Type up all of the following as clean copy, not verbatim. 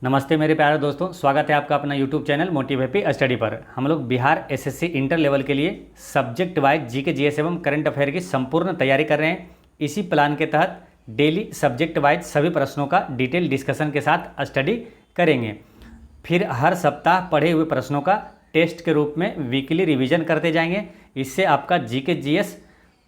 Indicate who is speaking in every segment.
Speaker 1: नमस्ते मेरे प्यारे दोस्तों, स्वागत है आपका अपना YouTube channel motive happy study पर। हम लोग बिहार एसएससी इंटर लेवल के लिए सब्जेक्ट वाइज जीके जीएस एवं करंट अफेयर की संपूर्ण तैयारी कर रहे हैं। इसी प्लान के तहत डेली सब्जेक्ट वाइज सभी प्रश्नों का डिटेल डिस्कशन के साथ स्टडी करेंगे। फिर हर सप्ताह पढ़े हुए प्रश्नों का टेस्ट के रूप में वीकली रिविज़न करते जाएंगे। इससे आपका जीके जीएस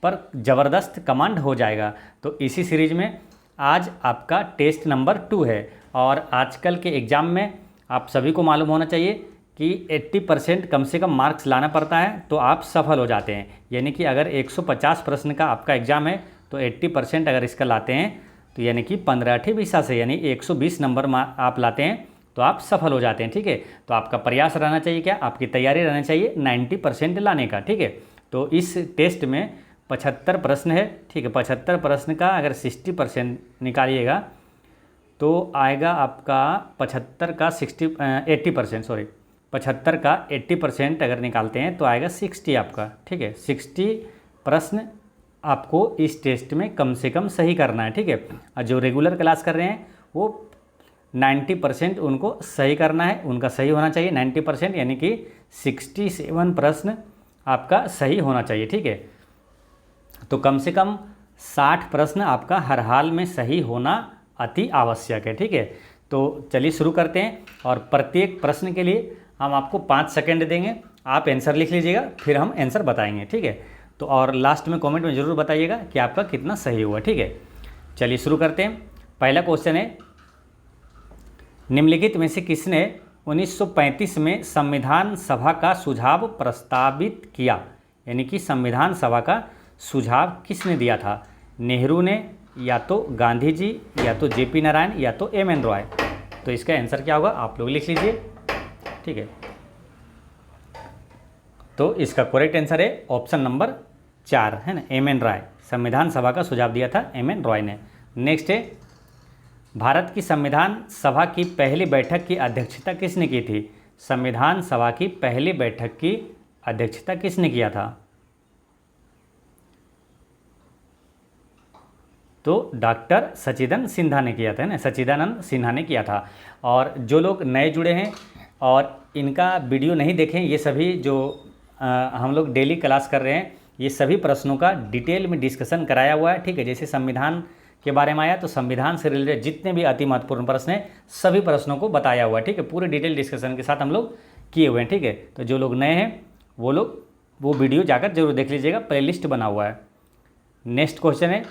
Speaker 1: पर ज़बरदस्त कमांड हो जाएगा। तो इसी सीरीज में आज आपका टेस्ट नंबर 2 है और आजकल के एग्ज़ाम में आप सभी को मालूम होना चाहिए कि 80% कम से कम मार्क्स लाना पड़ता है तो आप सफल हो जाते हैं। यानी कि अगर 150 प्रश्न का आपका एग्ज़ाम है तो 80% अगर इसका लाते हैं तो यानी कि 15 से यानी 120 नंबर आप लाते हैं तो आप सफल हो जाते हैं। ठीक है, तो आपका प्रयास रहना चाहिए, क्या आपकी तैयारी रहना चाहिए 90% लाने का। ठीक है, तो इस टेस्ट में 75 प्रश्न है। ठीक है, 75 प्रश्न का अगर 60% निकालिएगा तो आएगा आपका 75 का 80% अगर निकालते हैं तो आएगा 60 आपका। ठीक है, 60 प्रश्न आपको इस टेस्ट में कम से कम सही करना है। ठीक है, और जो रेगुलर क्लास कर रहे हैं वो 90% उनको सही करना है, उनका सही होना चाहिए 90%, यानी कि 67 प्रश्न आपका सही होना चाहिए। ठीक है, तो कम से कम 60 प्रश्न आपका हर हाल में सही होना अति आवश्यक है। ठीक है, तो चलिए शुरू करते हैं और प्रत्येक प्रश्न के लिए हम आपको 5 सेकंड देंगे। आप आंसर लिख लीजिएगा, फिर हम आंसर बताएंगे। ठीक है, तो और लास्ट में कमेंट में ज़रूर बताइएगा कि आपका कितना सही हुआ। ठीक है, चलिए शुरू करते हैं। पहला क्वेश्चन है, निम्नलिखित में से किसने 1935 में संविधान सभा का सुझाव प्रस्तावित किया? यानी कि संविधान सभा का सुझाव किसने दिया था? नेहरू ने, या तो गांधी जी, या तो जेपी नारायण, या तो एम.एन. रॉय। तो इसका आंसर क्या होगा आप लोग लिख लीजिए। ठीक है, तो इसका करेक्ट आंसर है ऑप्शन नंबर 4 है ना, एम.एन. रॉय। संविधान सभा का सुझाव दिया था एम.एन. रॉय ने। नेक्स्ट है, भारत की संविधान सभा की पहली बैठक की अध्यक्षता किसने की थी? संविधान सभा की पहली बैठक की अध्यक्षता किसने किया था? तो डॉक्टर सच्चिदानंद सिन्हा ने किया था ना, सच्चिदानंद सिन्हा ने किया था। और जो लोग नए जुड़े हैं और इनका वीडियो नहीं देखें, ये सभी जो हम लोग डेली क्लास कर रहे हैं, ये सभी प्रश्नों का डिटेल में डिस्कशन कराया हुआ है। ठीक है, जैसे संविधान के बारे में आया तो संविधान से रिलेटेड जितने भी अति महत्वपूर्ण प्रश्न हैं सभी प्रश्नों को बताया हुआ है। ठीक है, पूरे डिटेल डिस्कशन के साथ हम लोग किए हुए हैं। ठीक है, तो जो लोग नए हैं वो लोग वो वीडियो जाकर जरूर देख लीजिएगा, प्लेलिस्ट बना हुआ है। नेक्स्ट क्वेश्चन है,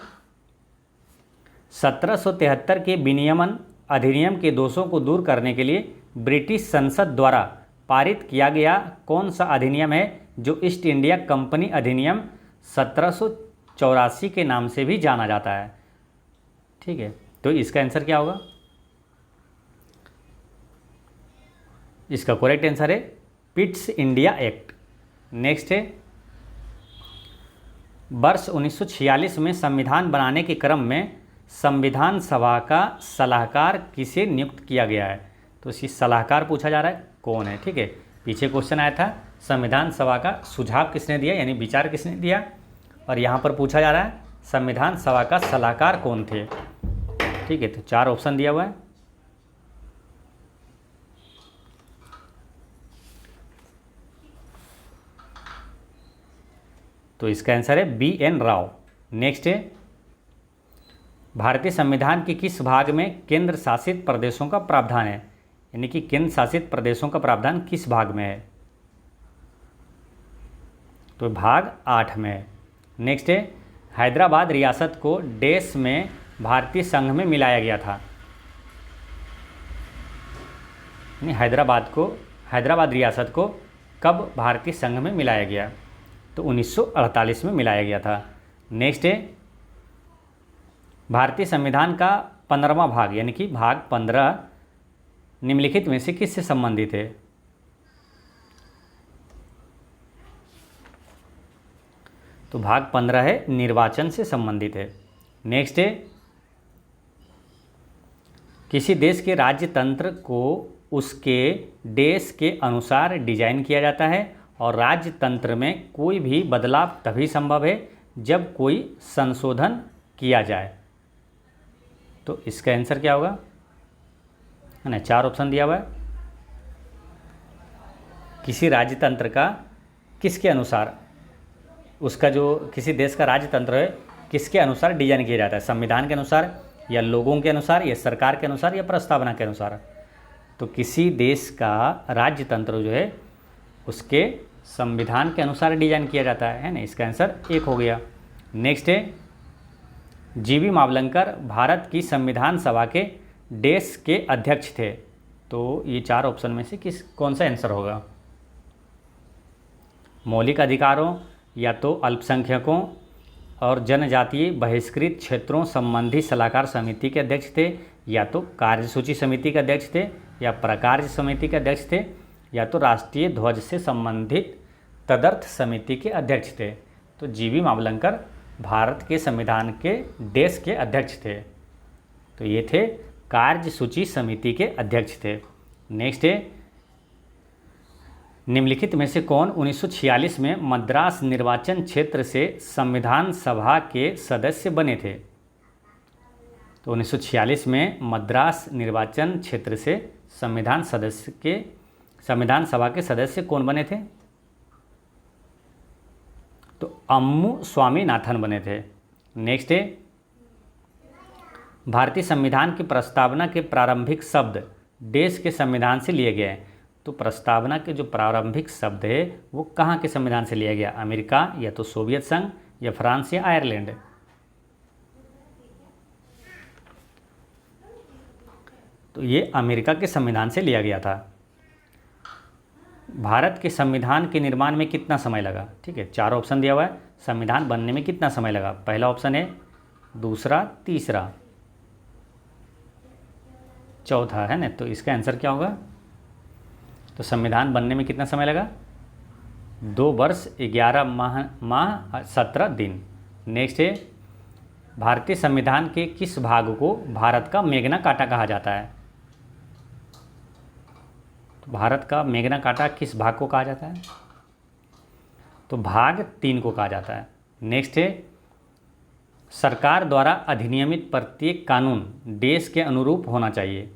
Speaker 1: 1773 के विनियमन अधिनियम के दोषों को दूर करने के लिए ब्रिटिश संसद द्वारा पारित किया गया कौन सा अधिनियम है जो ईस्ट इंडिया कंपनी अधिनियम 1784 के नाम से भी जाना जाता है? ठीक है, तो इसका आंसर क्या होगा? इसका करेक्ट आंसर है पिट्स इंडिया एक्ट। नेक्स्ट है, वर्ष 1946 में संविधान बनाने के क्रम में संविधान सभा का सलाहकार किसे नियुक्त किया गया है? तो इसी सलाहकार पूछा जा रहा है कौन है। ठीक है, पीछे क्वेश्चन आया था संविधान सभा का सुझाव किसने दिया, यानी विचार किसने दिया, और यहाँ पर पूछा जा रहा है संविधान सभा का सलाहकार कौन थे। ठीक है, तो 4 ऑप्शन दिया हुआ है। तो इसका आंसर है B.N. राव। नेक्स्ट है, भारतीय संविधान के किस भाग में केंद्र शासित प्रदेशों का प्रावधान है? यानी कि केंद्र शासित प्रदेशों का प्रावधान किस भाग में है? तो भाग 8 में है। नेक्स्ट है, हैदराबाद रियासत को देश में भारतीय संघ में मिलाया गया था? यानी हैदराबाद रियासत को कब भारतीय संघ में मिलाया गया? तो 1948 में मिलाया गया था। नेक्स्ट है, भारतीय संविधान का 15वां भाग यानी कि भाग 15 निम्नलिखित में से किससे संबंधित है? तो भाग 15 है निर्वाचन से संबंधित है। नेक्स्ट है, किसी देश के राज्य तंत्र को उसके देश के अनुसार डिजाइन किया जाता है और राज्य तंत्र में कोई भी बदलाव तभी संभव है जब कोई संशोधन किया जाए। तो इसका आंसर क्या होगा? है ना। 4 ऑप्शन दिया हुआ है। किसी राज्यतंत्र का किसके अनुसार, उसका जो किसी देश का राज्यतंत्र है किसके अनुसार डिजाइन किया जाता है, संविधान के अनुसार या लोगों के अनुसार या सरकार के अनुसार या प्रस्तावना के अनुसार। तो किसी देश का राज्यतंत्र जो है उसके संविधान के अनुसार डिजाइन किया जाता है ना। इसका आंसर 1 हो गया। नेक्स्ट है, जीवी मावलंकर भारत की संविधान सभा के देश के अध्यक्ष थे। तो ये 4 ऑप्शन में से कौन सा आंसर होगा? मौलिक अधिकारों या तो अल्पसंख्यकों और जनजातीय बहिष्कृत क्षेत्रों संबंधी सलाहकार समिति के अध्यक्ष थे, या तो कार्यसूची समिति के अध्यक्ष थे, या प्रकार्य समिति के अध्यक्ष थे, या तो राष्ट्रीय ध्वज से संबंधित तदर्थ समिति के अध्यक्ष थे। तो जीवी मावलंकर भारत के संविधान के देश के अध्यक्ष थे। तो ये थे कार्यसूची समिति के अध्यक्ष थे। नेक्स्ट है, निम्नलिखित में से कौन 1946 में मद्रास निर्वाचन क्षेत्र से संविधान सभा के सदस्य बने थे? तो 1946 में मद्रास निर्वाचन क्षेत्र से संविधान सभा के सदस्य कौन बने थे? तो अम्मू स्वामीनाथन बने थे। नेक्स्ट है, भारतीय संविधान की प्रस्तावना के प्रारंभिक शब्द देश के संविधान से लिए गए हैं। तो प्रस्तावना के जो प्रारंभिक शब्द है वो कहाँ के संविधान से लिया गया? अमेरिका, या तो सोवियत संघ, या फ्रांस, या आयरलैंड। तो ये अमेरिका के संविधान से लिया गया था। भारत के संविधान के निर्माण में कितना समय लगा? ठीक है, 4 ऑप्शन दिया हुआ है। संविधान बनने में कितना समय लगा? पहला ऑप्शन है, दूसरा, तीसरा, चौथा, है ना। तो इसका आंसर क्या होगा? तो संविधान बनने में कितना समय लगा? 2 वर्ष 11 माह 17 दिन। नेक्स्ट है, भारतीय संविधान के किस भाग को भारत का मेगना काटा कहा जाता है? तो भारत का मेगना काटा किस भाग को कहा जाता है? तो भाग 3 को कहा जाता है। नेक्स्ट है, सरकार द्वारा अधिनियमित प्रत्येक कानून देश के अनुरूप होना चाहिए।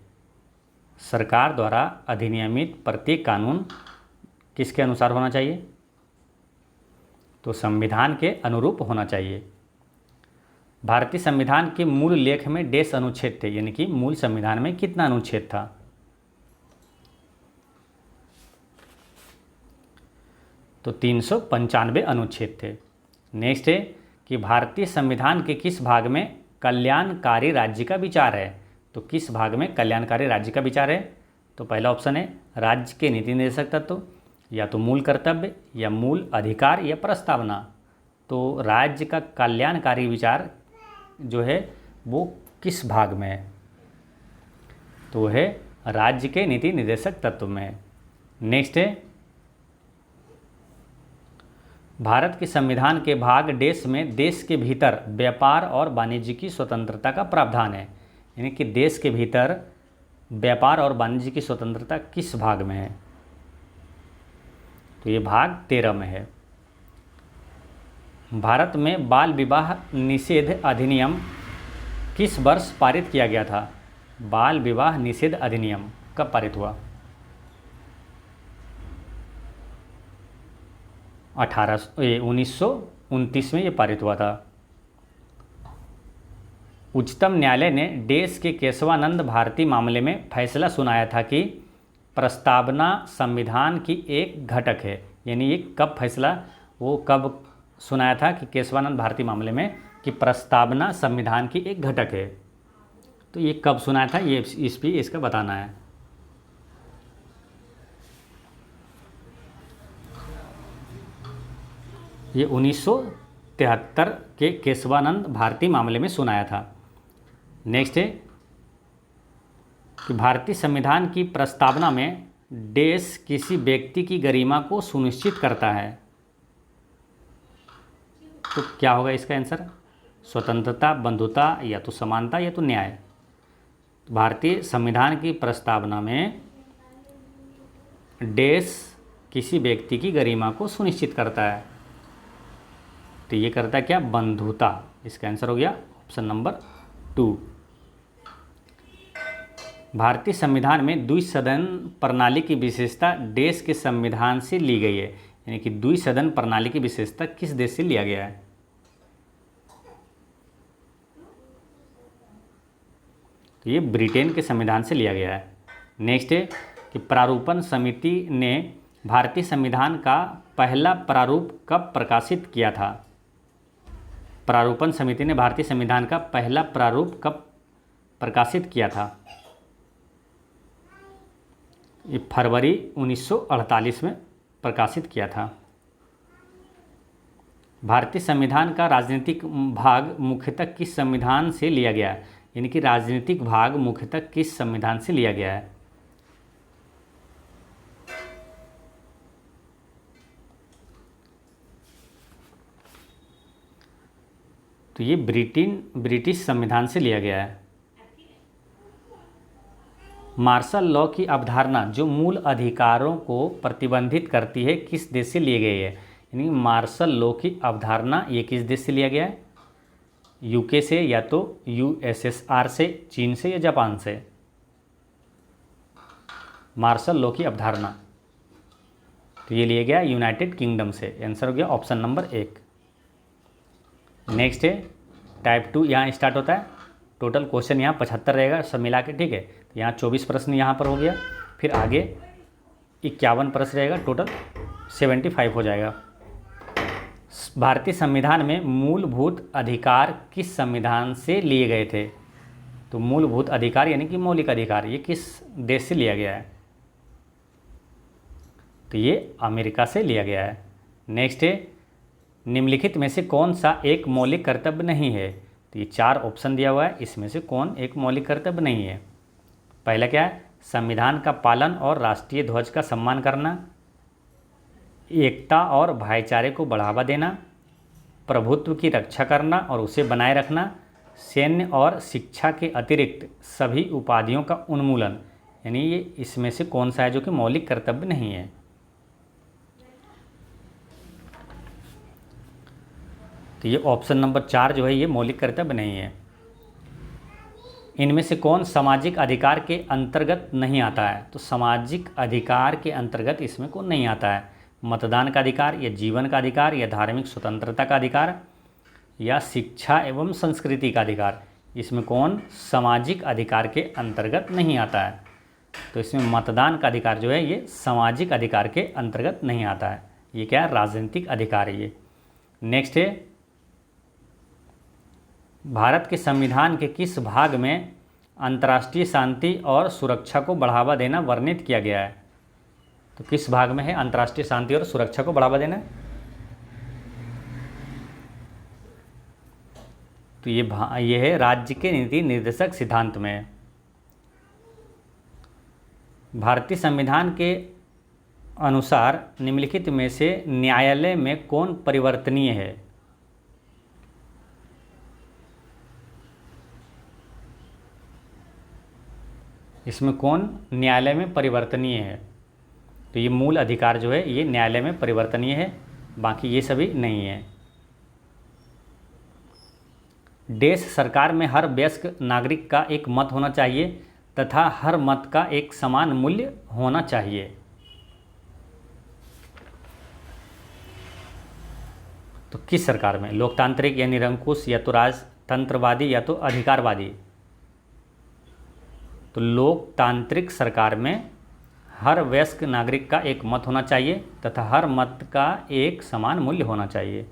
Speaker 1: सरकार द्वारा अधिनियमित प्रत्येक कानून किसके अनुसार होना चाहिए? तो संविधान के अनुरूप होना चाहिए। भारतीय संविधान के मूल लेख में देश अनुच्छेद थे, यानी कि मूल संविधान में कितना अनुच्छेद था? तो 395 अनुच्छेद थे। नेक्स्ट है कि भारतीय संविधान के किस भाग में कल्याणकारी राज्य का विचार है? तो किस भाग में कल्याणकारी राज्य का विचार है? तो पहला ऑप्शन है, राज्य के नीति निर्देशक तत्व, या तो मूल कर्तव्य, या मूल अधिकार, या प्रस्तावना। तो राज्य का कल्याणकारी विचार जो है वो किस भाग में है? तो वो है राज्य के नीति निर्देशक तत्व में। नेक्स्ट है, भारत के संविधान के भाग देश में देश के भीतर व्यापार और वाणिज्य की स्वतंत्रता का प्रावधान है, यानी कि देश के भीतर व्यापार और वाणिज्य की स्वतंत्रता किस भाग में है? तो ये भाग 13 में है। भारत में बाल विवाह निषेध अधिनियम किस वर्ष पारित किया गया था? बाल विवाह निषेध अधिनियम कब पारित हुआ? 1929 में ये पारित हुआ था। उच्चतम न्यायालय ने देश के केशवानंद भारती मामले में फैसला सुनाया था कि प्रस्तावना संविधान की एक घटक है, यानी ये कब फैसला वो कब सुनाया था कि केशवानंद भारती मामले में कि प्रस्तावना संविधान की एक घटक है? तो ये कब सुनाया था, ये इस पे इसका बताना है। ये 1973 के केशवानंद भारती मामले में सुनाया था। नेक्स्ट है कि भारतीय संविधान की प्रस्तावना में देश किसी व्यक्ति की गरिमा को सुनिश्चित करता है। तो क्या होगा इसका आंसर? स्वतंत्रता, बंधुता, या तो समानता, या तो न्याय। भारतीय संविधान की प्रस्तावना में देश किसी व्यक्ति की गरिमा को सुनिश्चित करता है। तो ये करता है क्या? बंधुता। इसका आंसर हो गया ऑप्शन नंबर 2। भारतीय संविधान में द्विसदन प्रणाली की विशेषता देश के संविधान से ली गई है, यानी कि द्विसदन प्रणाली की विशेषता किस देश से लिया गया है? तो ये ब्रिटेन के संविधान से लिया गया है। नेक्स्ट है कि प्रारूपण समिति ने भारतीय संविधान का पहला प्रारूप कब प्रकाशित किया था? प्रारूपण समिति ने भारतीय संविधान का पहला प्रारूप कब प्रकाशित किया था? ये फरवरी 1948 में प्रकाशित किया था। भारतीय संविधान का राजनीतिक भाग मुख्यतः किस संविधान से लिया गया है? यानी कि राजनीतिक भाग मुख्यतः किस संविधान से लिया गया है? तो ये ब्रिटिश संविधान से लिया गया है। मार्शल लॉ की अवधारणा जो मूल अधिकारों को प्रतिबंधित करती है किस देश से लिए गई है? यानी मार्शल लॉ की अवधारणा ये किस देश से लिया गया है? यूके से, या तो यूएसएसआर से, चीन से, या जापान से। मार्शल लॉ की अवधारणा तो ये लिया गया यूनाइटेड किंगडम से। आंसर हो गया ऑप्शन नंबर 1। नेक्स्ट है टाइप 2, यहाँ स्टार्ट होता है। टोटल क्वेश्चन यहाँ 75 रहेगा सब मिला के, ठीक है। तो यहाँ 24 प्रश्न यहाँ पर हो गया, फिर आगे 51 प्रश्न रहेगा, टोटल 75 हो जाएगा। भारतीय संविधान में मूलभूत अधिकार किस संविधान से लिए गए थे? तो मूलभूत अधिकार यानी कि मौलिक अधिकार ये किस देश से लिया गया है? तो ये अमेरिका से लिया गया है। नेक्स्ट है निम्नलिखित में से कौन सा एक मौलिक कर्तव्य नहीं है? तो ये 4 ऑप्शन दिया हुआ है, इसमें से कौन एक मौलिक कर्तव्य नहीं है? पहला क्या है? संविधान का पालन और राष्ट्रीय ध्वज का सम्मान करना, एकता और भाईचारे को बढ़ावा देना, प्रभुत्व की रक्षा करना और उसे बनाए रखना, सैन्य और शिक्षा के अतिरिक्त सभी उपाधियों का उन्मूलन। यानी ये इसमें से कौन सा है जो कि मौलिक कर्तव्य नहीं है? तो ये ऑप्शन नंबर 4 जो है ये मौलिक कर्तव्य नहीं है। इनमें से कौन सामाजिक अधिकार के अंतर्गत नहीं आता है? तो सामाजिक अधिकार के अंतर्गत इसमें कौन नहीं आता है? मतदान का अधिकार, या जीवन का अधिकार, या धार्मिक स्वतंत्रता का अधिकार, या शिक्षा एवं संस्कृति का अधिकार। इसमें कौन सामाजिक अधिकार के अंतर्गत नहीं आता है? तो इसमें मतदान का अधिकार जो है ये सामाजिक अधिकार के अंतर्गत नहीं आता है। ये क्या है? राजनीतिक अधिकार है ये। नेक्स्ट है भारत के संविधान के किस भाग में अंतर्राष्ट्रीय शांति और सुरक्षा को बढ़ावा देना वर्णित किया गया है? तो किस भाग में है अंतर्राष्ट्रीय शांति और सुरक्षा को बढ़ावा देना? तो ये है राज्य के नीति निर्देशक सिद्धांत में। भारतीय संविधान के अनुसार निम्नलिखित में से न्यायालय में कौन परिवर्तनीय है? इसमें कौन न्यायालय में परिवर्तनीय है? तो ये मूल अधिकार जो है ये न्यायालय में परिवर्तनीय है, बाकी ये सभी नहीं है। देश सरकार में हर वयस्क नागरिक का एक मत होना चाहिए तथा हर मत का एक समान मूल्य होना चाहिए। तो किस सरकार में? लोकतांत्रिक या निरंकुश, या तो राजतंत्रवादी, या तो अधिकारवादी। तो लोकतांत्रिक सरकार में हर वयस्क नागरिक का एक मत होना चाहिए तथा हर मत का एक समान मूल्य होना चाहिए।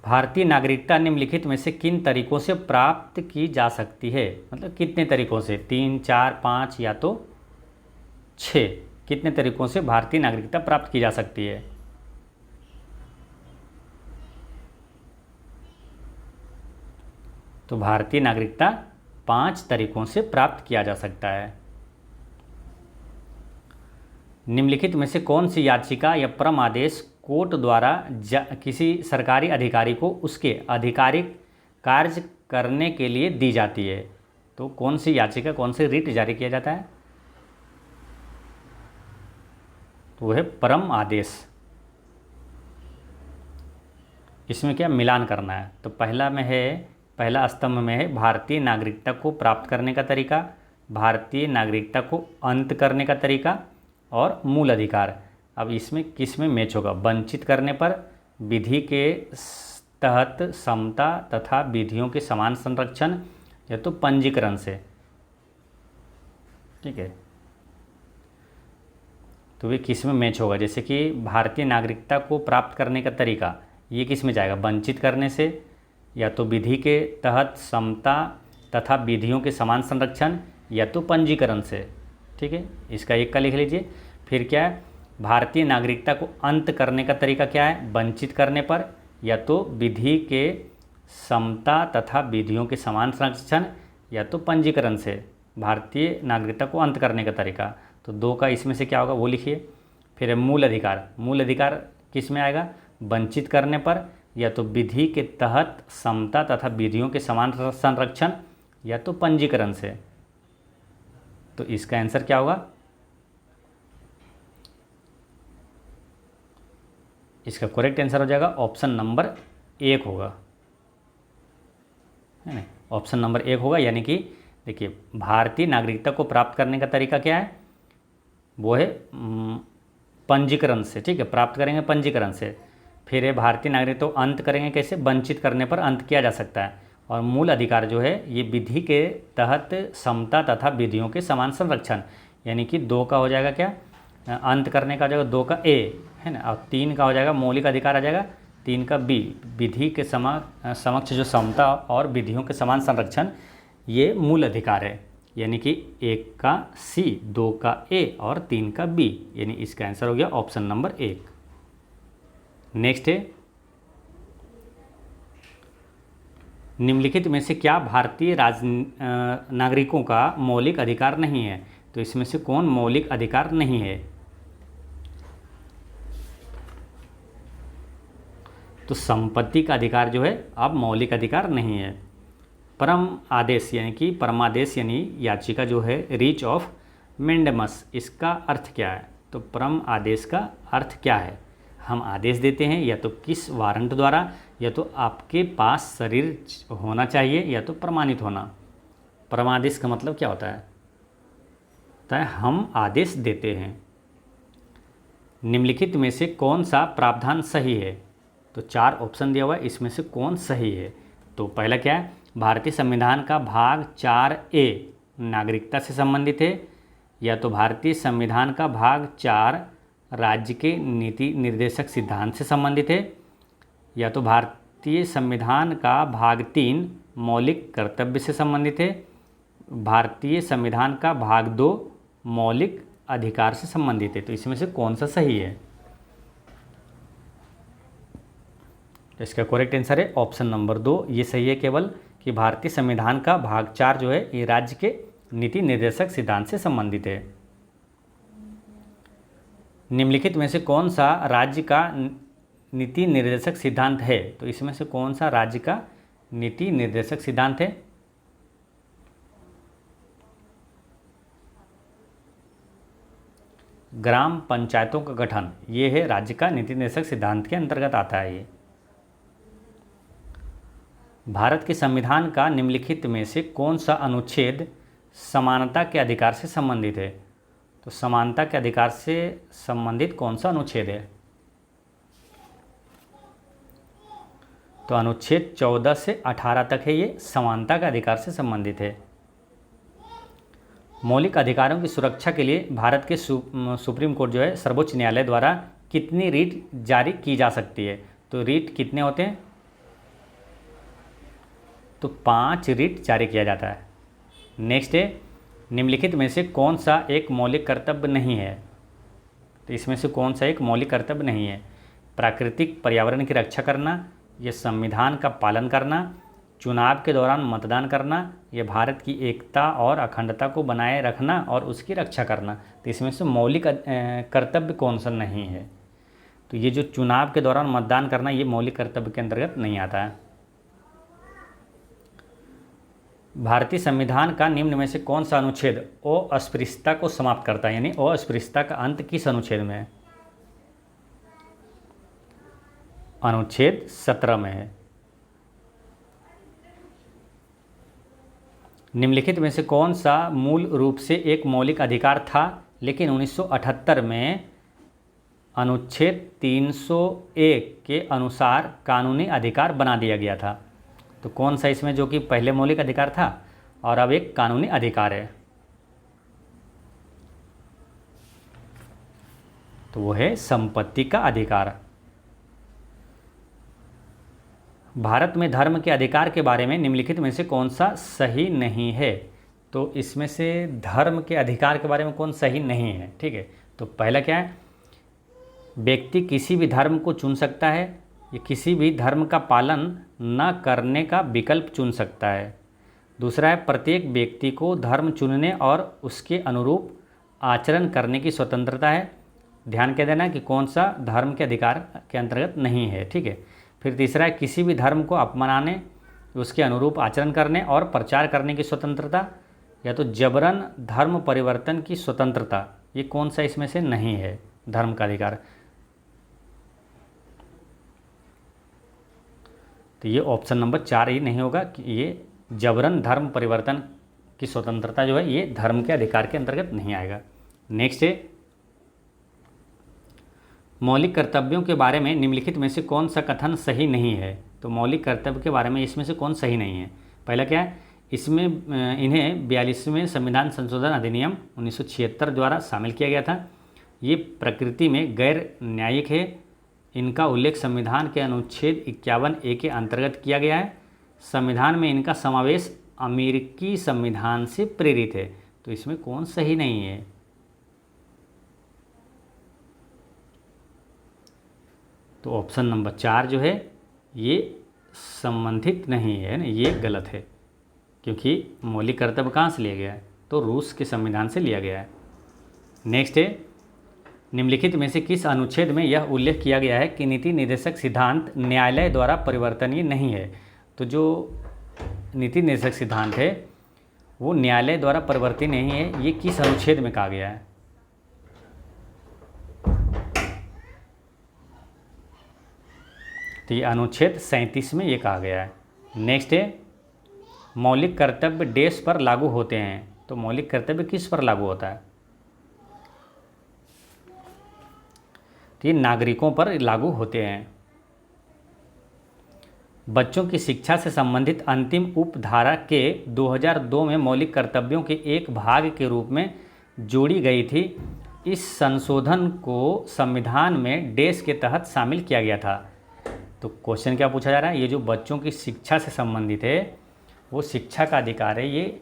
Speaker 1: भारतीय नागरिकता निम्नलिखित में से किन तरीकों से प्राप्त की जा सकती है? मतलब कितने तरीकों से? 3, 4, 5 या तो 6। कितने तरीकों से भारतीय नागरिकता प्राप्त की जा सकती है? तो भारतीय नागरिकता 5 तरीकों से प्राप्त किया जा सकता है। निम्नलिखित में से कौन सी याचिका या परम आदेश कोर्ट द्वारा किसी सरकारी अधिकारी को उसके आधिकारिक कार्य करने के लिए दी जाती है? तो कौन सी याचिका, कौन सी रिट जारी किया जाता है? तो वह है परम आदेश। इसमें क्या मिलान करना है? तो पहला में है पहला स्तंभ में है भारतीय नागरिकता को प्राप्त करने का तरीका, भारतीय नागरिकता को अंत करने का तरीका और मूल अधिकार। अब इसमें किस में मैच होगा? वंचित करने पर, विधि के तहत समता तथा विधियों के समान संरक्षण, या तो पंजीकरण से। ठीक है, तो वे किस में मैच होगा? जैसे कि भारतीय नागरिकता को प्राप्त करने का तरीका, ये किस में जाएगा? वंचित करने से, या तो विधि के तहत समता तथा विधियों के समान संरक्षण, या तो पंजीकरण से। ठीक है, इसका एक का लिख लीजिए। फिर क्या है? भारतीय नागरिकता को अंत करने का तरीका क्या है? वंचित करने पर, या तो विधि के समता तथा विधियों के समान संरक्षण, या तो पंजीकरण से। भारतीय नागरिकता को अंत करने का तरीका, तो दो का इसमें से क्या होगा वो लिखिए। फिर है मूल अधिकार। मूल अधिकार किस में आएगा? वंचित करने पर, या तो विधि के तहत समता तथा विधियों के समान संरक्षण, या तो पंजीकरण से। तो इसका आंसर क्या होगा? इसका करेक्ट आंसर हो जाएगा ऑप्शन नंबर 1 होगा, है ना? ऑप्शन नंबर 1 होगा। यानी कि देखिए, भारतीय नागरिकता को प्राप्त करने का तरीका क्या है? वो है पंजीकरण से। ठीक है, प्राप्त करेंगे पंजीकरण से। फिर है भारतीय नागरिकता को अंत करेंगे कैसे? वंचित करने पर अंत किया जा सकता है। और मूल अधिकार जो है ये विधि के तहत समता तथा विधियों के समान संरक्षण, यानी कि 2 का हो जाएगा क्या? अंत करने का हो जाएगा 2 का ए, है ना? और 3 का हो जाएगा मौलिक अधिकार आ जाएगा 3 का बी, विधि के समक्ष जो समता और विधियों के समान संरक्षण, ये मूल अधिकार है। यानी कि 1 का सी, 2 का ए और 3 का बी, यानी इसका आंसर हो गया ऑप्शन नंबर 1। नेक्स्ट है, निम्नलिखित में से क्या भारतीय नागरिकों का मौलिक अधिकार नहीं है? तो इसमें से कौन मौलिक अधिकार नहीं है? तो संपत्ति का अधिकार जो है अब मौलिक अधिकार नहीं है। परम आदेश यानी कि परमादेश यानी याचिका जो है रीच ऑफ मेंडेमस, इसका अर्थ क्या है? तो परम आदेश का अर्थ क्या है? हम आदेश देते हैं या तो किस वारंट द्वारा, या तो आपके पास शरीर होना चाहिए, या तो प्रमाणित होना। परमादेश का मतलब क्या होता है? हम आदेश देते हैं। निम्नलिखित में से कौन सा प्रावधान सही है? तो 4 ऑप्शन दिया हुआ है, इसमें से कौन सही है? तो पहला क्या है? भारतीय संविधान का भाग 4A नागरिकता से संबंधित है, या तो भारतीय संविधान का भाग 4 राज्य के नीति निर्देशक सिद्धांत से संबंधित है, या तो भारतीय संविधान का भाग 3 मौलिक कर्तव्य से संबंधित है, भारतीय संविधान का भाग 2 मौलिक अधिकार से संबंधित है। तो इसमें से कौन सा सही है? तो इसका करेक्ट आंसर है ऑप्शन नंबर 2, ये सही है केवल, कि भारतीय संविधान का भाग 4 जो है ये राज्य के नीति निर्देशक सिद्धांत से संबंधित है। निम्नलिखित में से कौन सा राज्य का नीति निर्देशक सिद्धांत है? तो इसमें से कौन सा राज्य का नीति निर्देशक सिद्धांत है? ग्राम पंचायतों का गठन, ये है राज्य का नीति निर्देशक सिद्धांत के अंतर्गत आता है। ये भारत के संविधान का निम्नलिखित में से कौन सा अनुच्छेद समानता के अधिकार से संबंधित है? तो समानता के अधिकार से संबंधित कौन सा अनुच्छेद है? तो अनुच्छेद 14 से 18 तक है, ये समानता के अधिकार से संबंधित है। मौलिक अधिकारों की सुरक्षा के लिए भारत के सुप्रीम कोर्ट जो है सर्वोच्च न्यायालय द्वारा कितनी रीट जारी की जा सकती है? तो रीट कितने होते हैं? तो 5 रीट जारी किया जाता है। नेक्स्ट है, निम्नलिखित में से कौन सा एक मौलिक कर्तव्य नहीं है? तो इसमें से कौन सा एक मौलिक कर्तव्य नहीं है? प्राकृतिक पर्यावरण की रक्षा करना, यह संविधान का पालन करना, चुनाव के दौरान मतदान करना, यह भारत की एकता और अखंडता को बनाए रखना और उसकी रक्षा करना। तो इसमें से मौलिक कर्तव्य कौन सा नहीं है? तो ये जो चुनाव के दौरान मतदान करना, ये मौलिक कर्तव्य के अंतर्गत नहीं आता है। भारतीय संविधान का निम्न में से कौन सा अनुच्छेद अस्पृश्यता को समाप्त करता है? यानी अस्पृश्यता का अंत किस अनुच्छेद में है? अनुच्छेद 17 में है। निम्नलिखित में से कौन सा मूल रूप से एक मौलिक अधिकार था लेकिन 1978 में अनुच्छेद 301 के अनुसार कानूनी अधिकार बना दिया गया था? तो कौन सा इसमें जो कि पहले मौलिक अधिकार था और अब एक कानूनी अधिकार है? तो वो है संपत्ति का अधिकार। भारत में धर्म के अधिकार के बारे में निम्नलिखित में से कौन सा सही नहीं है? तो इसमें से धर्म के अधिकार के बारे में कौन सही नहीं है? ठीक है, तो पहला क्या है, व्यक्ति किसी भी धर्म को चुन सकता है या किसी भी धर्म का पालन न करने का विकल्प चुन सकता है। दूसरा है, प्रत्येक व्यक्ति को धर्म चुनने और उसके अनुरूप आचरण करने की स्वतंत्रता है। ध्यान के देना कि कौन सा धर्म के अधिकार के अंतर्गत नहीं है। ठीक है, फिर तीसरा है, किसी भी धर्म को अपनाने, उसके अनुरूप आचरण करने और प्रचार करने की स्वतंत्रता, या तो जबरन धर्म परिवर्तन की स्वतंत्रता। ये कौन सा इसमें से नहीं है धर्म का अधिकार? तो ये ऑप्शन नंबर 4 ही नहीं होगा कि ये जबरन धर्म परिवर्तन की स्वतंत्रता जो है ये धर्म के अधिकार के अंतर्गत नहीं आएगा। नेक्स्ट है, मौलिक कर्तव्यों के बारे में निम्नलिखित में से कौन सा कथन सही नहीं है? तो मौलिक कर्तव्य के बारे में इसमें से कौन सही नहीं है? पहला क्या है, इसमें इन्हें 42वें संविधान संशोधन अधिनियम 1976 द्वारा शामिल किया गया था। ये प्रकृति में गैर न्यायिक है। इनका उल्लेख संविधान के अनुच्छेद 51A के अंतर्गत किया गया है। संविधान में इनका समावेश अमेरिकी संविधान से प्रेरित है। तो इसमें कौन सही नहीं है? तो ऑप्शन नंबर 4 जो है ये संबंधित नहीं है ना, ये गलत है, क्योंकि मौलिक कर्तव्य कहाँ से लिया गया है? तो रूस के संविधान से लिया गया है। नेक्स्ट है, निम्नलिखित में से किस अनुच्छेद में यह उल्लेख किया गया है कि नीति निर्देशक सिद्धांत न्यायालय द्वारा परिवर्तनीय नहीं है? तो जो नीति निर्देशक सिद्धांत है वो न्यायालय द्वारा परिवर्तनीय नहीं है, ये किस अनुच्छेद में कहा गया है? तो ये अनुच्छेद 37 में ये कहा गया है। नेक्स्ट है, मौलिक कर्तव्य देश पर लागू होते हैं। तो मौलिक कर्तव्य किस पर लागू होता है? तो ये नागरिकों पर लागू होते हैं। बच्चों की शिक्षा से संबंधित अंतिम उपधारा के 2002 में मौलिक कर्तव्यों के एक भाग के रूप में जोड़ी गई थी। इस संशोधन को संविधान में देश के तहत शामिल किया गया था। तो क्वेश्चन क्या पूछा जा रहा है, ये जो बच्चों की शिक्षा से संबंधित है वो शिक्षा का अधिकार है, ये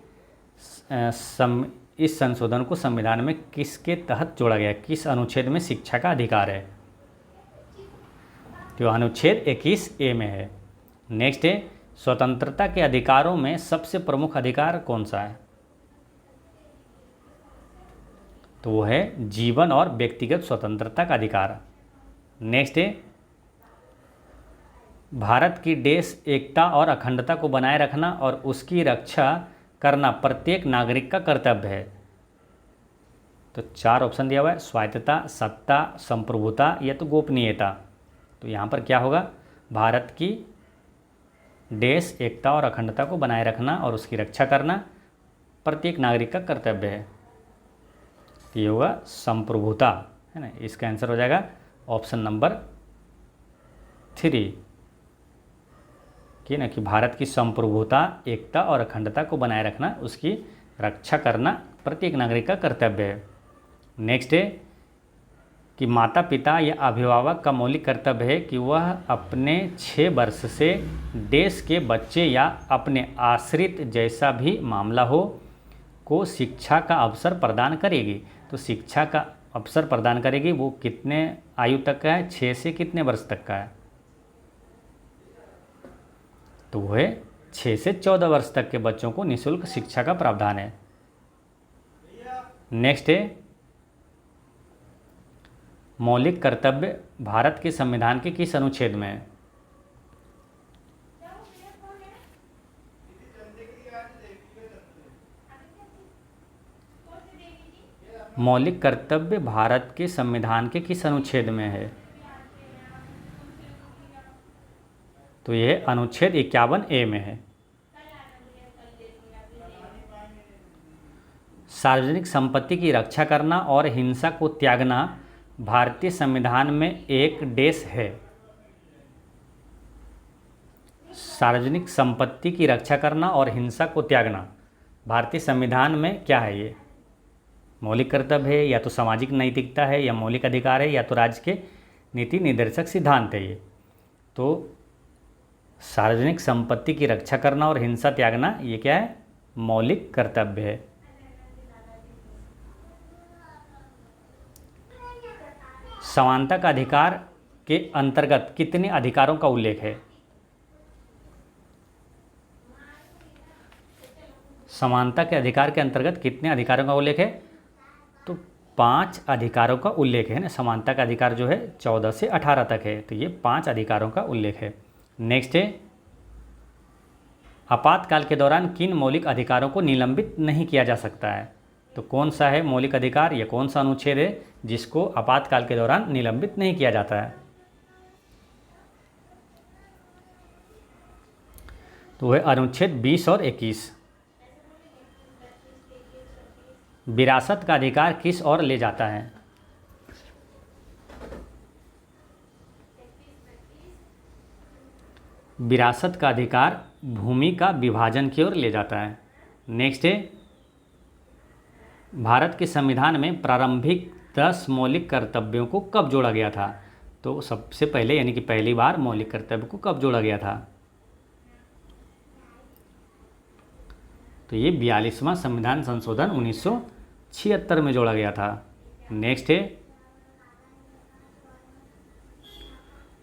Speaker 1: इस संशोधन को संविधान में किसके तहत जोड़ा गया, किस अनुच्छेद में शिक्षा का अधिकार है? तो अनुच्छेद 21A में है। नेक्स्ट है, स्वतंत्रता के अधिकारों में सबसे प्रमुख अधिकार कौन सा है? तो वो है जीवन और व्यक्तिगत स्वतंत्रता का अधिकार। नेक्स्ट है, भारत की देश एकता और अखंडता को बनाए रखना और उसकी रक्षा करना प्रत्येक नागरिक का कर्तव्य है। तो 4 ऑप्शन दिया हुआ है, स्वायत्तता, सत्ता, संप्रभुता या तो गोपनीयता। तो यहाँ पर क्या होगा, भारत की देश एकता और अखंडता को बनाए रखना और उसकी रक्षा करना प्रत्येक नागरिक का कर्तव्य है। तो ये होगा संप्रभुता, है ना। इसका आंसर हो जाएगा ऑप्शन नंबर 3 कि ना कि भारत की संप्रभुता, एकता और अखंडता को बनाए रखना, उसकी रक्षा करना प्रत्येक नागरिक का कर्तव्य है। नेक्स्ट है कि माता पिता या अभिभावक का मौलिक कर्तव्य है कि वह अपने 6 वर्ष से देश के बच्चे या अपने आश्रित जैसा भी मामला हो को शिक्षा का अवसर प्रदान करेगी। तो शिक्षा का अवसर प्रदान करेगी, वो कितने आयु तक का है? 6 से कितने वर्ष तक का है? तो वो है 6 से 14 वर्ष तक के बच्चों को निःशुल्क शिक्षा का प्रावधान है। नेक्स्ट है, मौलिक कर्तव्य भारत के संविधान के किस अनुच्छेद में है? मौलिक कर्तव्य भारत के संविधान के किस अनुच्छेद में है? तो यह अनुच्छेद 51A में है। सार्वजनिक संपत्ति की रक्षा करना और हिंसा को त्यागना भारतीय संविधान में एक देश है। सार्वजनिक संपत्ति की रक्षा करना और हिंसा को त्यागना भारतीय संविधान में क्या है? ये मौलिक कर्तव्य है, या तो सामाजिक नैतिकता है, या मौलिक अधिकार है, या तो राज्य के नीति निर्देशक सिद्धांत है। ये तो सार्वजनिक संपत्ति की रक्षा करना और हिंसा त्यागना ये क्या है? मौलिक कर्तव्य है। समानता का अधिकार के अंतर्गत कितने अधिकारों का उल्लेख है? समानता के अधिकार के अंतर्गत कितने अधिकारों का उल्लेख है? तो 5 अधिकारों का उल्लेख है ना। समानता का अधिकार जो है 14 से 18 तक है, तो ये 5 अधिकारों का उल्लेख है। नेक्स्ट है, आपातकाल के दौरान किन मौलिक अधिकारों को निलंबित नहीं किया जा सकता है? तो कौन सा है मौलिक अधिकार या कौन सा अनुच्छेद है जिसको आपातकाल के दौरान निलंबित नहीं किया जाता है? तो वह अनुच्छेद 20 और 21। विरासत का अधिकार किस ओर ले जाता है? विरासत का अधिकार भूमि का विभाजन की ओर ले जाता है। नेक्स्ट है, भारत के संविधान में प्रारंभिक 10 मौलिक कर्तव्यों को कब जोड़ा गया था? तो सबसे पहले यानी कि पहली बार मौलिक कर्तव्य को कब जोड़ा गया था? तो ये 42वां संविधान संशोधन 1976 में जोड़ा गया था। नेक्स्ट है,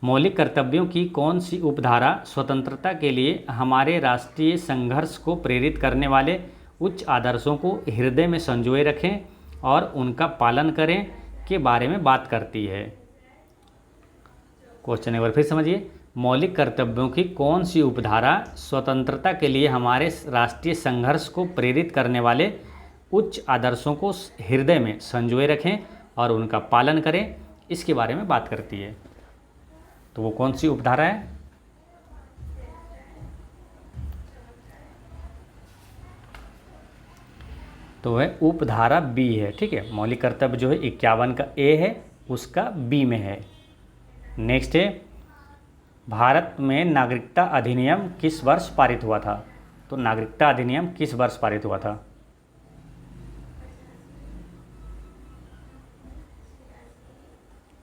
Speaker 1: मौलिक कर्तव्यों की कौन सी उपधारा स्वतंत्रता के लिए हमारे राष्ट्रीय संघर्ष को प्रेरित करने वाले उच्च आदर्शों को हृदय में संजोए रखें और उनका पालन करें के बारे में बात करती है? क्वेश्चन एक बार फिर समझिए, मौलिक कर्तव्यों की कौन सी उपधारा स्वतंत्रता के लिए हमारे राष्ट्रीय संघर्ष को प्रेरित करने वाले उच्च आदर्शों को हृदय में संजोए रखें और उनका पालन करें, इसके बारे में बात करती है? तो वो कौन सी उपधारा है? तो वह उपधारा बी है। ठीक है, मौलिक कर्तव्य जो है 51 का ए है, उसका बी में है। नेक्स्ट है, भारत में नागरिकता अधिनियम किस वर्ष पारित हुआ था? तो नागरिकता अधिनियम किस वर्ष पारित हुआ था?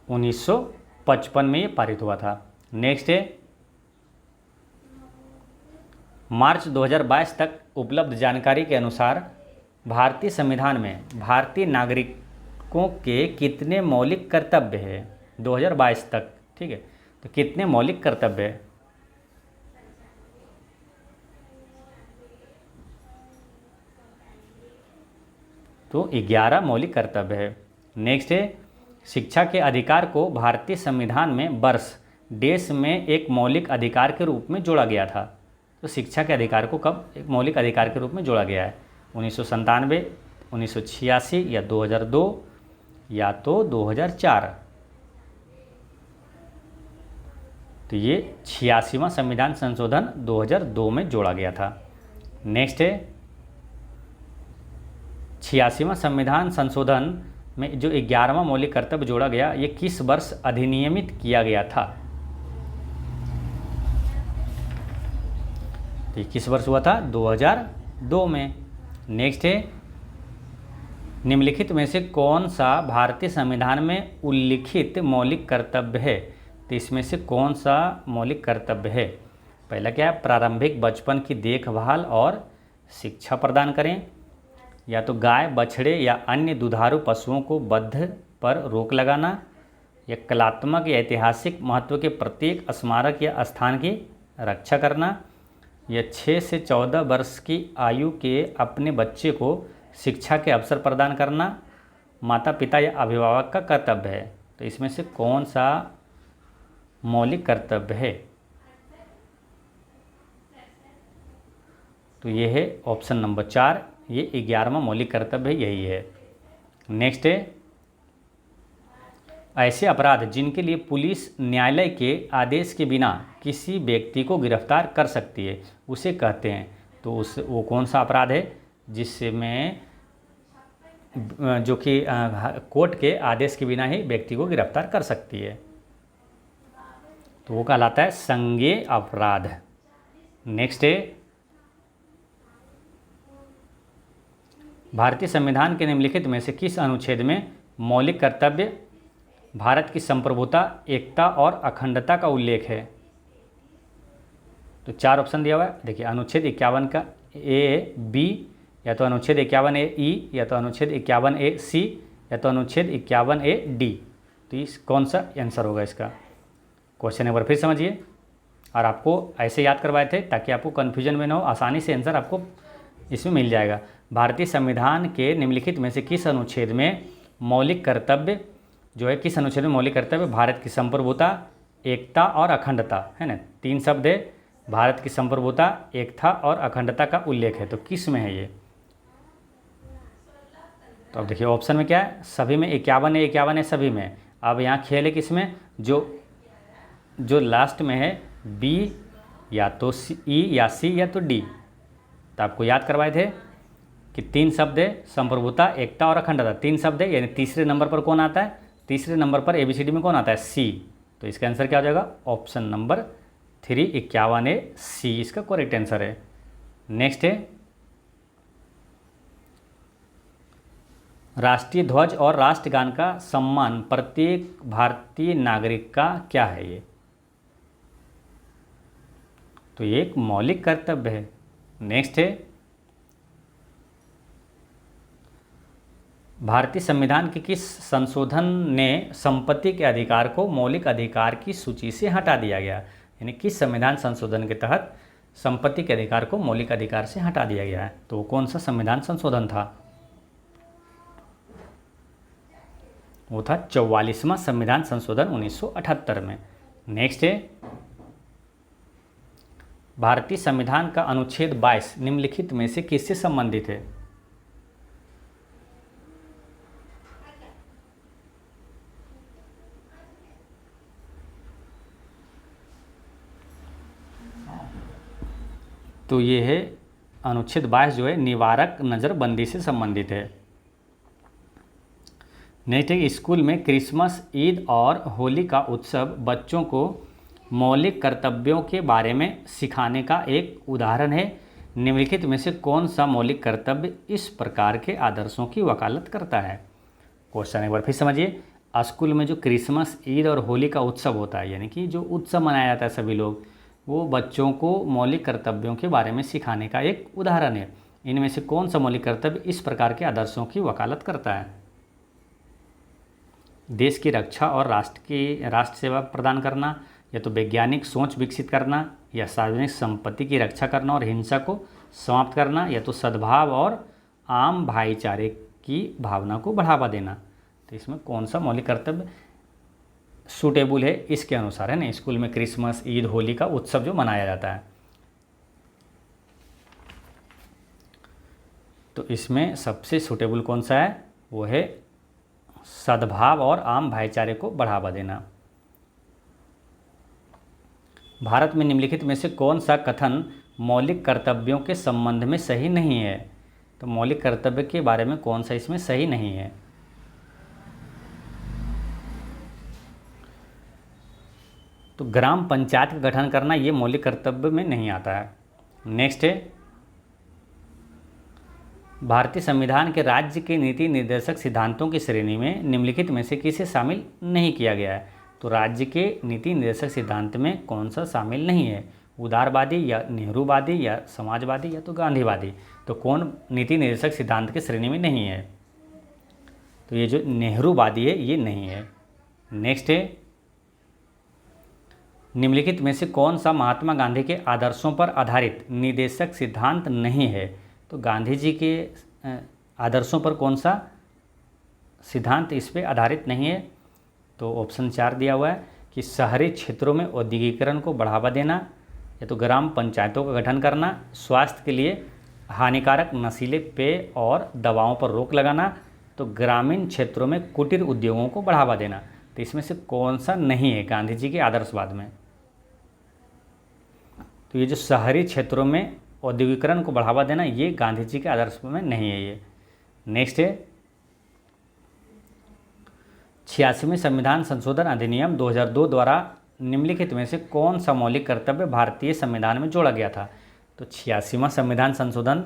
Speaker 1: उन्नीस सौ 55 में ये पारित हुआ था। नेक्स्ट है, मार्च 2022 तक उपलब्ध जानकारी के अनुसार भारतीय संविधान में भारतीय नागरिकों के कितने मौलिक कर्तव्य हैं? 2022 तक। ठीक है, तो कितने मौलिक कर्तव्य है? तो 11 मौलिक कर्तव्य है। नेक्स्ट है, शिक्षा के अधिकार को भारतीय संविधान में वर्ष देश में एक मौलिक अधिकार के रूप में जोड़ा गया था। तो शिक्षा के अधिकार को कब एक मौलिक अधिकार के रूप में जोड़ा गया है? 1997, 1986 या 2002 या तो 2004। तो ये 86वां संविधान संशोधन 2002 में जोड़ा गया था। नेक्स्ट है, 86वां संविधान संशोधन में जो 11वां मौलिक कर्तव्य जोड़ा गया, ये किस वर्ष अधिनियमित किया गया था? तो किस वर्ष हुआ था? 2002 में। नेक्स्ट है, निम्नलिखित में से कौन सा भारतीय संविधान में उल्लिखित मौलिक कर्तव्य है? तो इसमें से कौन सा मौलिक कर्तव्य है? पहला क्या है? प्रारंभिक बचपन की देखभाल और शिक्षा प्रदान करें, या तो गाय, बछड़े या अन्य दुधारू पशुओं को वध पर रोक लगाना, या कलात्मक या ऐतिहासिक महत्व के प्रत्येक स्मारक या स्थान की रक्षा करना, या 6 से 14 वर्ष की आयु के अपने बच्चे को शिक्षा के अवसर प्रदान करना माता पिता या अभिभावक का कर्तव्य है। तो इसमें से कौन सा मौलिक कर्तव्य है? तो ये है ऑप्शन नंबर 4, ये 11वां मौलिक कर्तव्य यही है। नेक्स्ट है, ऐसे अपराध जिनके लिए पुलिस न्यायालय के आदेश के बिना किसी व्यक्ति को गिरफ्तार कर सकती है, उसे कहते हैं। तो वो कौन सा अपराध है जिसमें जो कि कोर्ट के आदेश के बिना ही व्यक्ति को गिरफ्तार कर सकती है। तो वो कहलाता है संज्ञेय अपराध। नेक्स्ट है, भारतीय संविधान के निम्नलिखित में से किस अनुच्छेद में मौलिक कर्तव्य भारत की संप्रभुता, एकता और अखंडता का उल्लेख है? तो 4 ऑप्शन दिया हुआ है। देखिए, अनुच्छेद 51 का ए, बी, या तो अनुच्छेद 51 ए ई, या तो अनुच्छेद 51 ए सी, या तो अनुच्छेद 51 ए डी। तो इस कौन सा आंसर होगा इसका? क्वेश्चन एक बार फिर समझिए, और आपको ऐसे याद करवाए थे ताकि आपको कन्फ्यूजन में ना हो, आसानी से आंसर आपको इसमें मिल जाएगा। भारतीय संविधान के निम्नलिखित में से किस अनुच्छेद में मौलिक कर्तव्य जो है, किस अनुच्छेद में मौलिक कर्तव्य भारत की संप्रभुता, एकता और अखंडता, है ना, 3 शब्द है, भारत की संप्रभुता, एकता और अखंडता का उल्लेख है, तो किस में है ये? तो अब देखिए ऑप्शन में क्या है, सभी में 51 है, 51 है सभी में। अब यहाँ खेल है किसमें, जो लास्ट में है, बी या तो ई या सी या तो डी। तो आपको याद करवाए थे कि 3 शब्द है, संप्रभुता, एकता और अखंडता, 3 शब्द है, यानी तीसरे नंबर पर कौन आता है? तीसरे नंबर पर ABCD में कौन आता है? सी। तो इसका आंसर क्या हो जाएगा? ऑप्शन नंबर 3, 51 ए सी इसका करेक्ट आंसर है। नेक्स्ट है, राष्ट्रीय ध्वज और राष्ट्रगान का सम्मान प्रत्येक भारतीय नागरिक का क्या है ये? तो ये एक मौलिक कर्तव्य है। नेक्स्ट है, भारतीय संविधान के किस संशोधन ने संपत्ति के अधिकार को मौलिक अधिकार की सूची से हटा दिया गया? यानी किस संविधान संशोधन के तहत संपत्ति के अधिकार को मौलिक अधिकार से हटा दिया गया है? तो कौन सा संविधान संशोधन था? वो था 44वां संविधान संशोधन 1978 में। नेक्स्ट है, भारतीय संविधान का अनुच्छेद 22 निम्नलिखित में से किससे संबंधित है? तो ये है अनुच्छेद 22 जो है निवारक नज़रबंदी से संबंधित है। नेक्स्ट है, स्कूल में क्रिसमस, ईद और होली का उत्सव बच्चों को मौलिक कर्तव्यों के बारे में सिखाने का एक उदाहरण है। निम्नलिखित में से कौन सा मौलिक कर्तव्य इस प्रकार के आदर्शों की वकालत करता है? क्वेश्चन एक बार फिर समझिए, स्कूल में जो क्रिसमस, ईद और होली का उत्सव होता है, यानी कि जो उत्सव मनाया जाता है सभी लोग, वो बच्चों को मौलिक कर्तव्यों के बारे में सिखाने का एक उदाहरण है। इनमें से कौन सा मौलिक कर्तव्य इस प्रकार के आदर्शों की वकालत करता है? देश की रक्षा और राष्ट्र सेवा प्रदान करना, या तो वैज्ञानिक सोच विकसित करना, या सार्वजनिक संपत्ति की रक्षा करना और हिंसा को समाप्त करना, या तो सद्भाव और आम भाईचारे की भावना को बढ़ावा देना। तो इसमें कौन सा मौलिक कर्तव्य सूटेबल है इसके अनुसार, है ना? स्कूल में क्रिसमस, ईद, होली का उत्सव जो मनाया जाता है, तो इसमें सबसे सूटेबल कौन सा है? वो है सद्भाव और आम भाईचारे को बढ़ावा देना। भारत में निम्नलिखित में से कौन सा कथन मौलिक कर्तव्यों के संबंध में सही नहीं है? तो मौलिक कर्तव्य के बारे में कौन सा इसमें सही नहीं है? तो ग्राम पंचायत का गठन करना ये मौलिक कर्तव्य में नहीं आता है। नेक्स्ट है, भारतीय संविधान के राज्य के नीति निर्देशक सिद्धांतों की श्रेणी में निम्नलिखित में से किसे शामिल नहीं किया गया है? तो राज्य के नीति निर्देशक सिद्धांत में कौन सा शामिल नहीं है? उदारवादी या नेहरूवादी या समाजवादी या तो गांधीवादी। तो कौन नीति निर्देशक सिद्धांत के श्रेणी में नहीं है? तो ये जो नेहरूवादी है ये नहीं है। नेक्स्ट है, निम्नलिखित में से कौन सा महात्मा गांधी के आदर्शों पर आधारित निर्देशक सिद्धांत नहीं है? तो गांधी जी के आदर्शों पर कौन सा सिद्धांत इस पे आधारित नहीं है? तो ऑप्शन 4 दिया हुआ है कि शहरी क्षेत्रों में औद्योगिकीकरण को बढ़ावा देना, या तो ग्राम पंचायतों का गठन करना, स्वास्थ्य के लिए हानिकारक नशीले पेय और दवाओं पर रोक लगाना, तो ग्रामीण क्षेत्रों में कुटीर उद्योगों को बढ़ावा देना। तो इसमें से कौन सा नहीं है गांधी जी के आदर्शवाद में? तो ये जो शहरी क्षेत्रों में औद्योगिकरण को बढ़ावा देना ये गांधी जी के आदर्श में नहीं है ये। नेक्स्ट है, 86वें संविधान संशोधन अधिनियम 2002 द्वारा निम्नलिखित में से कौन सा मौलिक कर्तव्य भारतीय संविधान में जोड़ा गया था? तो 86वां संविधान संशोधन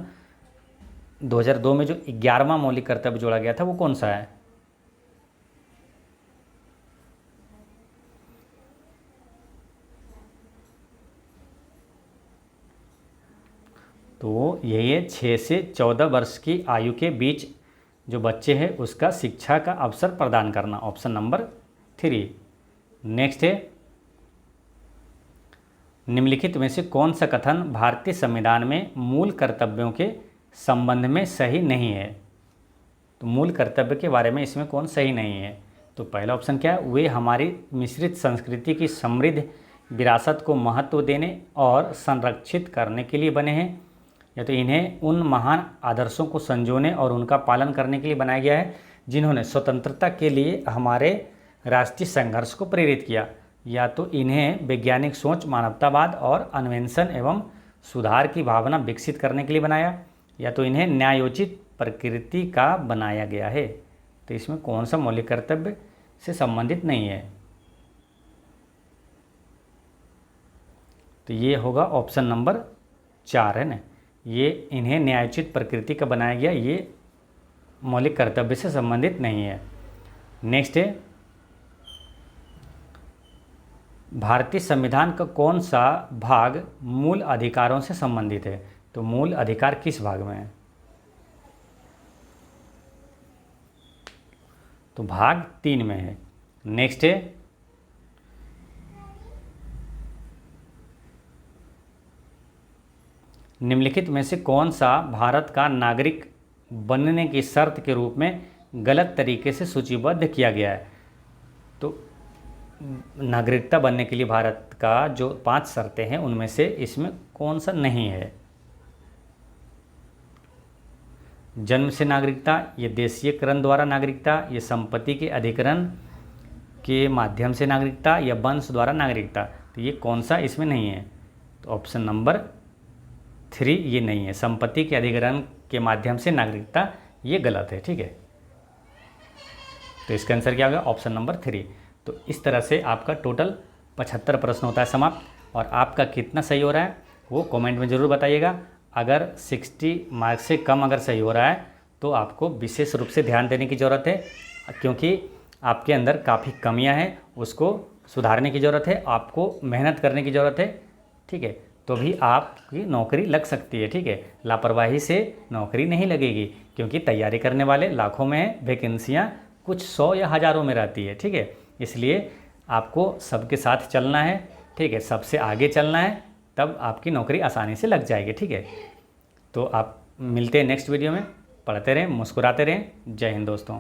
Speaker 1: 2002 में जो 11वां मौलिक कर्तव्य जोड़ा गया था वो कौन सा है? तो यही है 6 से 14 वर्ष की आयु के बीच जो बच्चे हैं उसका शिक्षा का अवसर प्रदान करना, ऑप्शन नंबर 3। नेक्स्ट है, निम्नलिखित में से कौन सा कथन भारतीय संविधान में मूल कर्तव्यों के संबंध में सही नहीं है? तो मूल कर्तव्य के बारे में इसमें कौन सही नहीं है? तो पहला ऑप्शन क्या है? वे हमारी मिश्रित संस्कृति की समृद्ध विरासत को महत्व देने और संरक्षित करने के लिए बने हैं, या तो इन्हें उन महान आदर्शों को संजोने और उनका पालन करने के लिए बनाया गया है जिन्होंने स्वतंत्रता के लिए हमारे राष्ट्रीय संघर्ष को प्रेरित किया, या तो इन्हें वैज्ञानिक सोच, मानवतावाद और अन्वेषण एवं सुधार की भावना विकसित करने के लिए बनाया, या तो इन्हें न्यायोचित प्रकृति का बनाया गया है। तो इसमें कौन सा मौलिक कर्तव्य से संबंधित नहीं है? तो ये होगा ऑप्शन नंबर 4 है ना, ये इन्हें न्यायोचित प्रकृति का बनाया गया, ये मौलिक कर्तव्य से संबंधित नहीं है। नेक्स्ट है, भारतीय संविधान का कौन सा भाग मूल अधिकारों से संबंधित है? तो मूल अधिकार किस भाग में है? तो भाग 3 में है। नेक्स्ट है, निम्नलिखित में से कौन सा भारत का नागरिक बनने की शर्त के रूप में गलत तरीके से सूचीबद्ध किया गया है? तो नागरिकता बनने के लिए भारत का जो 5 शर्तें हैं उनमें से इसमें कौन सा नहीं है? जन्म से नागरिकता, ये देशीयकरण द्वारा नागरिकता, ये संपत्ति के अधिग्रहण के माध्यम से नागरिकता, या वंश द्वारा नागरिकता। तो ये कौन सा इसमें नहीं है? तो ऑप्शन नंबर 3 ये नहीं है, संपत्ति के अधिग्रहण के माध्यम से नागरिकता, ये गलत है। ठीक है, तो इसका आंसर क्या होगा? Option number 3। तो इस तरह से आपका टोटल 75 प्रश्न होता है समाप्त, और आपका कितना सही हो रहा है वो कमेंट में ज़रूर बताइएगा। अगर 60 मार्क्स से कम अगर सही हो रहा है तो आपको विशेष रूप से ध्यान देने की ज़रूरत है, क्योंकि आपके अंदर काफ़ी कमियां हैं, उसको सुधारने की ज़रूरत है, आपको मेहनत करने की ज़रूरत है। ठीक है, तो भी आपकी नौकरी लग सकती है। ठीक है, लापरवाही से नौकरी नहीं लगेगी, क्योंकि तैयारी करने वाले लाखों में हैं, वैकेंसियाँ कुछ 100 या हज़ारों में रहती है। ठीक है, इसलिए आपको सबके साथ चलना है। ठीक है, सबसे आगे चलना है, तब आपकी नौकरी आसानी से लग जाएगी। ठीक है, तो आप मिलते हैं नेक्स्ट वीडियो में। पढ़ते रहें, मुस्कुराते रहें। जय हिंद दोस्तों।